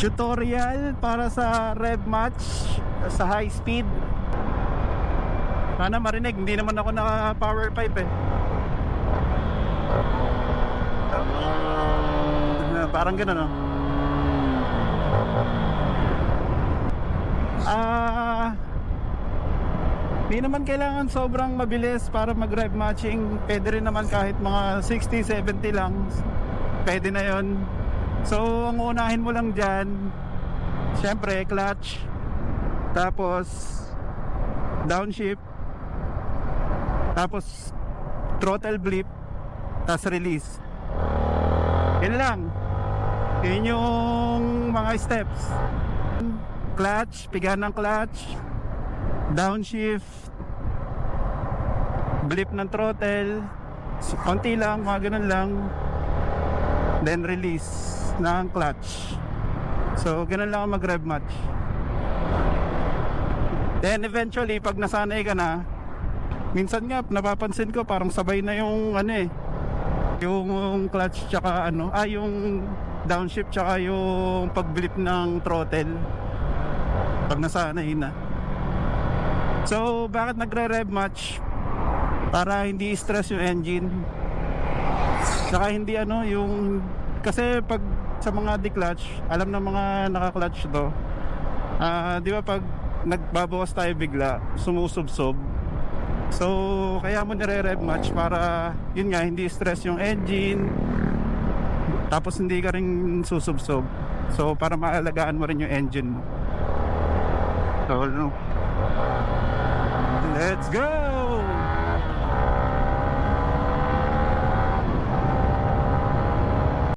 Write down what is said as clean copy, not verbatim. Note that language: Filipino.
tutorial para sa rev match sa high speed. Sana marinig, hindi naman ako naka power pipe eh. Parang gano'n, no? Hindi naman kailangan sobrang mabilis para mag rev matching. Pwede rin naman kahit mga 60-70 lang, pwede na yon. So ang unahin mo lang dyan, syempre clutch, tapos downshift, tapos throttle blip, tapos release. Yun lang. Yun yung mga steps. Clutch, pigaan ng clutch, downshift, blip ng throttle, konti lang, mga ganun lang, then release ng clutch. So ganun lang ang mag rev match. Then eventually pag nasanay ka na, minsan nga napapansin ko parang sabay na yung ano eh, yung clutch tsaka ano, yung downshift tsaka yung pag-blip ng throttle pag nasanay na. So bakit nagre-rev match? Para hindi stress yung engine, tsaka hindi ano yung, kasi pag sa mga declutch, alam ng mga naka-clutch to, di ba pag nagbabawas tayo bigla, sumusubsob. So kaya mo nire-rev match para yun nga, hindi stress yung engine, tapos hindi ka rin susubsob. So para maalagaan mo rin yung engine mo. So let's go!